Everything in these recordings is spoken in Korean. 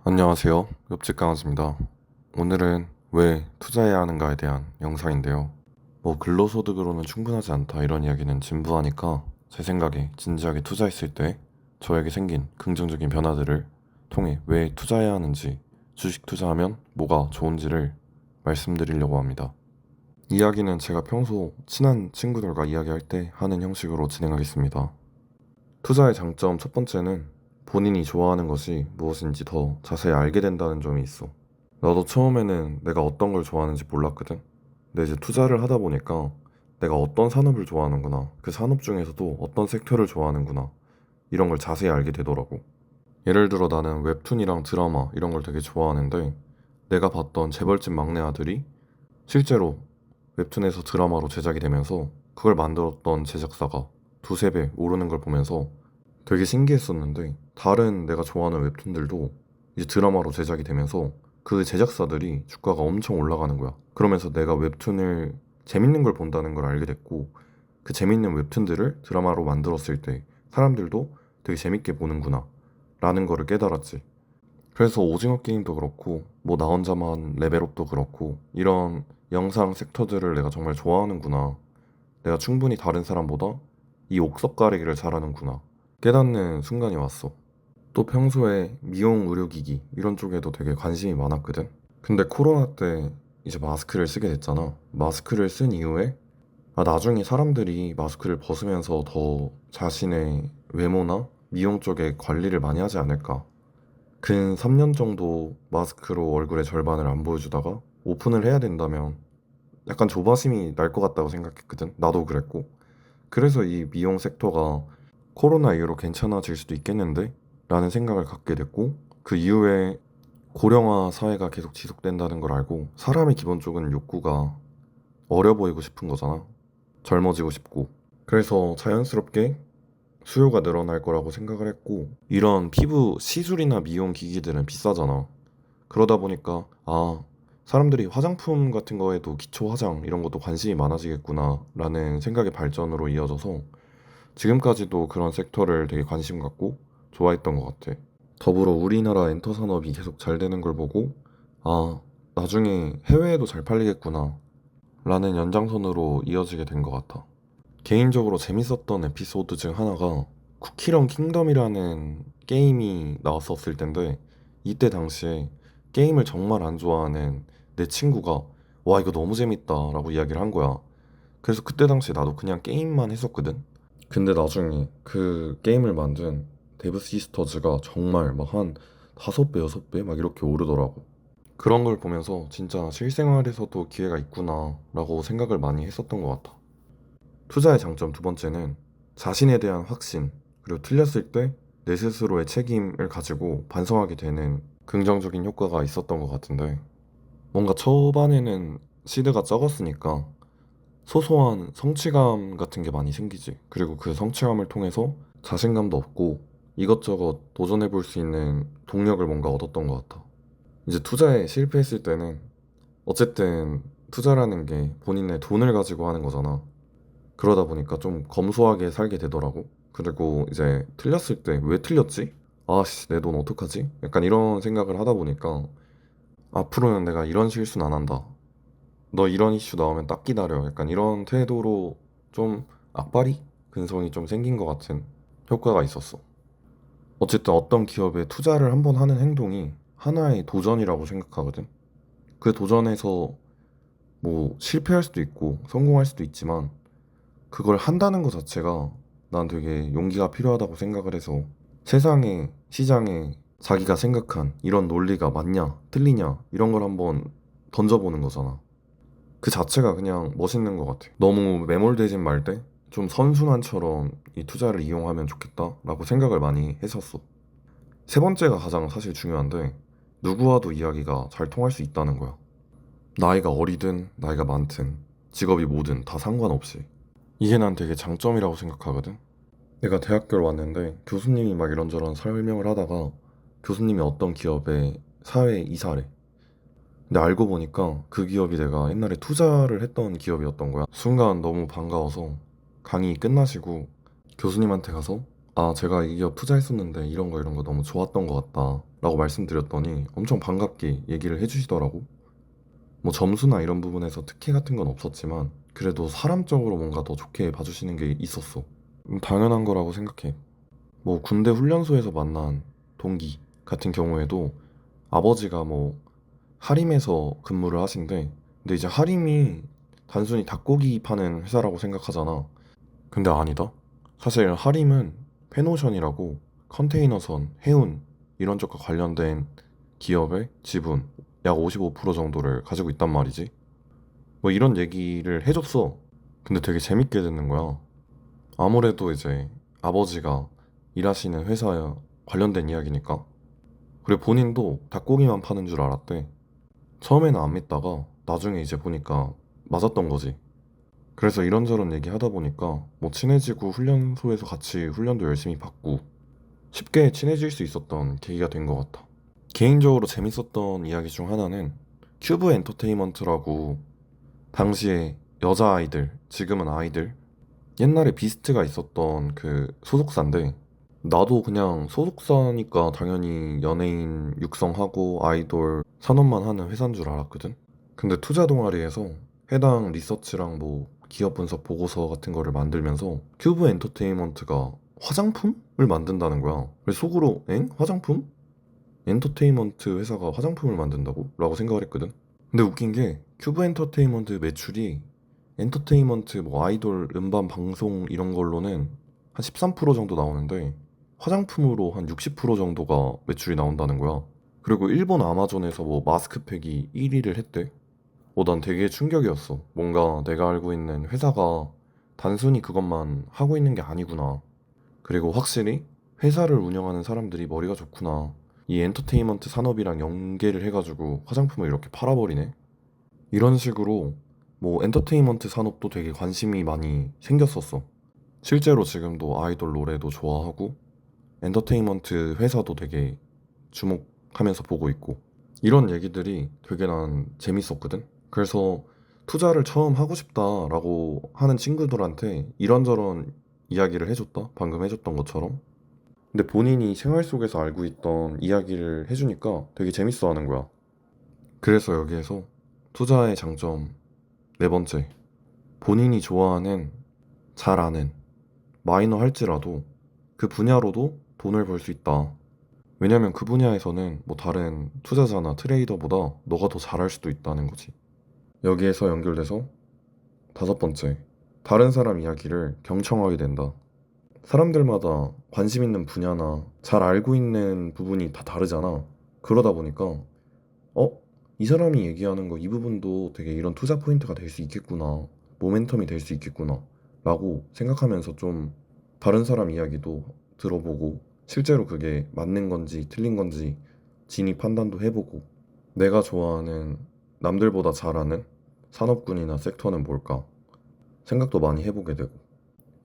안녕하세요. 옆집 강아지입니다. 오늘은 왜 투자해야 하는가에 대한 영상인데요. 근로소득으로는 충분하지 않다 이런 이야기는 진부하니까 제 생각에 진지하게 투자했을 때 저에게 생긴 긍정적인 변화들을 통해 왜 투자해야 하는지, 주식 투자하면 뭐가 좋은지를 말씀드리려고 합니다. 이야기는 제가 평소 친한 친구들과 이야기할 때 하는 형식으로 진행하겠습니다. 투자의 장점 첫 번째는 본인이 좋아하는 것이 무엇인지 더 자세히 알게 된다는 점이 있어. 나도 처음에는 내가 어떤 걸 좋아하는지 몰랐거든. 근데 이제 투자를 하다 보니까 내가 어떤 산업을 좋아하는구나, 그 산업 중에서도 어떤 섹터를 좋아하는구나, 이런 걸 자세히 알게 되더라고. 예를 들어 나는 웹툰이랑 드라마 이런 걸 되게 좋아하는데 내가 봤던 재벌집 막내 아들이 실제로 웹툰에서 드라마로 제작이 되면서 그걸 만들었던 제작사가 두세 배 오르는 걸 보면서 되게 신기했었는데 다른 내가 좋아하는 웹툰들도 이제 드라마로 제작이 되면서 그 제작사들이 주가가 엄청 올라가는 거야. 그러면서 내가 웹툰을 재밌는 걸 본다는 걸 알게 됐고 그 재밌는 웹툰들을 드라마로 만들었을 때 사람들도 되게 재밌게 보는구나 라는 거를 깨달았지. 그래서 오징어 게임도 그렇고 뭐 나 혼자만 레벨업도 그렇고 이런 영상 섹터들을 내가 정말 좋아하는구나. 내가 충분히 다른 사람보다 이 옥석 가리기를 잘하는구나. 깨닫는 순간이 왔어. 또 평소에 미용 의료기기 이런 쪽에도 되게 관심이 많았거든. 근데 코로나 때 이제 마스크를 쓰게 됐잖아. 마스크를 쓴 이후에 나중에 사람들이 마스크를 벗으면서 더 자신의 외모나 미용 쪽에 관리를 많이 하지 않을까. 근 3년 정도 마스크로 얼굴의 절반을 안 보여주다가 오픈을 해야 된다면 약간 조바심이 날 것 같다고 생각했거든. 나도 그랬고. 그래서 이 미용 섹터가 코로나 이후로 괜찮아질 수도 있겠는데? 라는 생각을 갖게 됐고, 그 이후에 고령화 사회가 계속 지속된다는 걸 알고, 사람의 기본적인 욕구가 어려 보이고 싶은 거잖아. 젊어지고 싶고. 그래서 자연스럽게 수요가 늘어날 거라고 생각을 했고, 이런 피부 시술이나 미용 기기들은 비싸잖아. 그러다 보니까, 사람들이 화장품 같은 거에도 기초 화장 이런 것도 관심이 많아지겠구나 라는 생각의 발전으로 이어져서 지금까지도 그런 섹터를 되게 관심 갖고 좋아했던 것 같아. 더불어 우리나라 엔터 산업이 계속 잘 되는 걸 보고 나중에 해외에도 잘 팔리겠구나 라는 연장선으로 이어지게 된 것 같아. 개인적으로 재밌었던 에피소드 중 하나가 쿠키런 킹덤이라는 게임이 나왔었을 텐데 이때 당시에 게임을 정말 안 좋아하는 내 친구가 와 이거 너무 재밌다 라고 이야기를 한 거야. 그래서 그때 당시에 나도 그냥 게임만 했었거든. 근데 나중에 그 게임을 만든 데브 시스터즈가 정말 막 한 5배, 6배 막 이렇게 오르더라고. 그런 걸 보면서 진짜 실생활에서도 기회가 있구나 라고 생각을 많이 했었던 것 같아. 투자의 장점 두 번째는 자신에 대한 확신, 그리고 틀렸을 때 내 스스로의 책임을 가지고 반성하게 되는 긍정적인 효과가 있었던 것 같은데 뭔가 초반에는 시드가 적었으니까 소소한 성취감 같은 게 많이 생기지. 그리고 그 성취감을 통해서 자신감도 얻고 이것저것 도전해 볼 수 있는 동력을 뭔가 얻었던 것 같아. 이제 투자에 실패했을 때는 어쨌든 투자라는 게 본인의 돈을 가지고 하는 거잖아. 그러다 보니까 좀 검소하게 살게 되더라고. 그리고 이제 틀렸을 때 왜 틀렸지? 아씨, 내 돈 어떡하지? 약간 이런 생각을 하다 보니까 앞으로는 내가 이런 실수는 안 한다. 너 이런 이슈 나오면 딱 기다려. 약간 이런 태도로 좀 악바리? 근성이 좀 생긴 것 같은 효과가 있었어. 어쨌든 어떤 기업에 투자를 한번 하는 행동이 하나의 도전이라고 생각하거든. 그 도전에서 뭐 실패할 수도 있고 성공할 수도 있지만 그걸 한다는 것 자체가 난 되게 용기가 필요하다고 생각을 해서 세상에, 시장에 자기가 생각한 이런 논리가 맞냐, 틀리냐 이런 걸 한번 던져보는 거잖아. 그 자체가 그냥 멋있는 것 같아. 너무 매몰되진 말되 좀 선순환처럼 이 투자를 이용하면 좋겠다라고 생각을 많이 했었어. 세 번째가 가장 사실 중요한데 누구와도 이야기가 잘 통할 수 있다는 거야. 나이가 어리든 나이가 많든 직업이 뭐든 다 상관없이. 이게 난 되게 장점이라고 생각하거든. 내가 대학교를 왔는데 교수님이 막 이런저런 설명을 하다가 교수님이 어떤 기업의 사회 이사래. 근데 알고 보니까 그 기업이 내가 옛날에 투자를 했던 기업이었던 거야. 순간 너무 반가워서 강의 끝나시고 교수님한테 가서 제가 이 기업 투자했었는데 이런 거 너무 좋았던 것 같다 라고 말씀드렸더니 엄청 반갑게 얘기를 해주시더라고. 뭐 점수나 이런 부분에서 특혜 같은 건 없었지만 그래도 사람적으로 뭔가 더 좋게 봐주시는 게 있었어. 당연한 거라고 생각해. 뭐 군대 훈련소에서 만난 동기 같은 경우에도 아버지가 뭐 하림에서 근무를 하신대. 근데 이제 하림이 단순히 닭고기 파는 회사라고 생각하잖아. 근데 아니다. 사실 하림은 페노션이라고 컨테이너선, 해운 이런 쪽과 관련된 기업의 지분 약 55% 정도를 가지고 있단 말이지. 뭐 이런 얘기를 해줬어. 근데 되게 재밌게 듣는 거야. 아무래도 이제 아버지가 일하시는 회사에 관련된 이야기니까. 그리고 본인도 닭고기만 파는 줄 알았대. 처음에는 안 믿다가 나중에 이제 보니까 맞았던 거지. 그래서 이런저런 얘기 하다 보니까 뭐 친해지고 훈련소에서 같이 훈련도 열심히 받고 쉽게 친해질 수 있었던 계기가 된 것 같아. 개인적으로 재밌었던 이야기 중 하나는 큐브 엔터테인먼트라고 당시에 여자아이들, 지금은 아이들, 옛날에 비스트가 있었던 그 소속사인데 나도 그냥 소속사니까 당연히 연예인 육성하고 아이돌 산업만 하는 회사인 줄 알았거든. 근데 투자 동아리에서 해당 리서치랑 뭐 기업 분석 보고서 같은 거를 만들면서 큐브 엔터테인먼트가 화장품을 만든다는 거야. 그래서 속으로 엥? 화장품? 엔터테인먼트 회사가 화장품을 만든다고? 라고 생각을 했거든. 근데 웃긴 게 큐브 엔터테인먼트 매출이 엔터테인먼트 뭐 아이돌 음반 방송 이런 걸로는 한 13% 정도 나오는데 화장품으로 한 60% 정도가 매출이 나온다는 거야. 그리고 일본 아마존에서 뭐 마스크팩이 1위를 했대. 난 되게 충격이었어. 뭔가 내가 알고 있는 회사가 단순히 그것만 하고 있는 게 아니구나. 그리고 확실히 회사를 운영하는 사람들이 머리가 좋구나. 이 엔터테인먼트 산업이랑 연계를 해가지고 화장품을 이렇게 팔아버리네. 이런 식으로 뭐 엔터테인먼트 산업도 되게 관심이 많이 생겼었어. 실제로 지금도 아이돌 노래도 좋아하고 엔터테인먼트 회사도 되게 주목하면서 보고 있고 이런 얘기들이 되게 난 재밌었거든. 그래서 투자를 처음 하고 싶다라고 하는 친구들한테 이런저런 이야기를 해줬다. 방금 해줬던 것처럼. 근데 본인이 생활 속에서 알고 있던 이야기를 해주니까 되게 재밌어 하는 거야. 그래서 여기에서 투자의 장점 네 번째. 본인이 좋아하는, 잘 아는, 마이너 할지라도 그 분야로도 돈을 벌 수 있다. 왜냐면 그 분야에서는 뭐 다른 투자자나 트레이더보다 너가 더 잘할 수도 있다는 거지. 여기에서 연결돼서 다섯 번째. 다른 사람 이야기를 경청하게 된다. 사람들마다 관심 있는 분야나 잘 알고 있는 부분이 다 다르잖아. 그러다 보니까, 이 사람이 얘기하는 거 이 부분도 되게 이런 투자 포인트가 될 수 있겠구나. 모멘텀이 될 수 있겠구나. 라고 생각하면서 좀 다른 사람 이야기도 들어보고 실제로 그게 맞는 건지 틀린 건지 진입 판단도 해보고 내가 좋아하는 남들보다 잘하는 산업군이나 섹터는 뭘까 생각도 많이 해보게 되고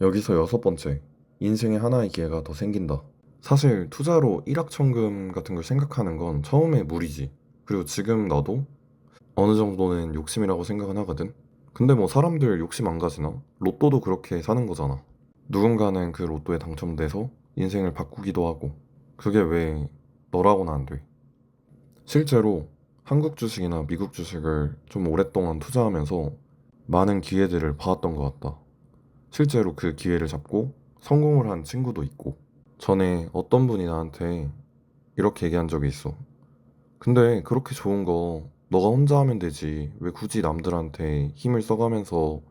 여기서 여섯 번째 인생에 하나의 기회가 더 생긴다. 사실 투자로 일확천금 같은 걸 생각하는 건 처음에 무리지. 그리고 지금 나도 어느 정도는 욕심이라고 생각은 하거든. 근데 뭐 사람들 욕심 안 가지나? 로또도 그렇게 사는 거잖아. 누군가는 그 로또에 당첨돼서 인생을 바꾸기도 하고 그게 왜 너라고는 안 돼. 실제로 한국 주식이나 미국 주식을 좀 오랫동안 투자하면서 많은 기회들을 봐왔던 것 같다. 실제로 그 기회를 잡고 성공을 한 친구도 있고 전에 어떤 분이 나한테 이렇게 얘기한 적이 있어. 근데 그렇게 좋은 거 너가 혼자 하면 되지. 왜 굳이 남들한테 힘을 써가면서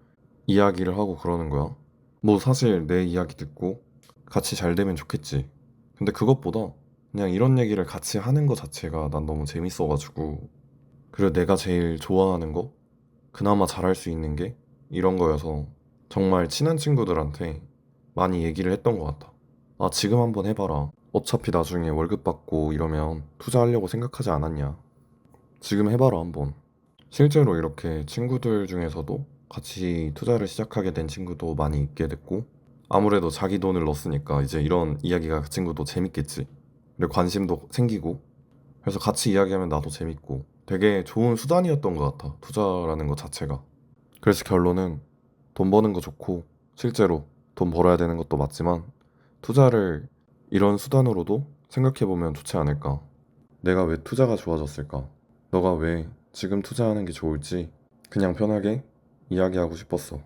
이야기를 하고 그러는 거야? 뭐 사실 내 이야기 듣고 같이 잘 되면 좋겠지. 근데 그것보다 그냥 이런 얘기를 같이 하는 거 자체가 난 너무 재밌어가지고 그리고 내가 제일 좋아하는 거 그나마 잘할 수 있는 게 이런 거여서 정말 친한 친구들한테 많이 얘기를 했던 것 같아. 지금 한번 해봐라. 어차피 나중에 월급 받고 이러면 투자하려고 생각하지 않았냐. 지금 해봐라 한번. 실제로 이렇게 친구들 중에서도 같이 투자를 시작하게 된 친구도 많이 있게 됐고 아무래도 자기 돈을 넣었으니까 이제 이런 이야기가 그 친구도 재밌겠지. 그리고 관심도 생기고 그래서 같이 이야기하면 나도 재밌고 되게 좋은 수단이었던 것 같아. 투자라는 것 자체가. 그래서 결론은 돈 버는 거 좋고 실제로 돈 벌어야 되는 것도 맞지만 투자를 이런 수단으로도 생각해보면 좋지 않을까. 내가 왜 투자가 좋아졌을까? 너가 왜 지금 투자하는 게 좋을지 그냥 편하게 이야기하고 싶었어.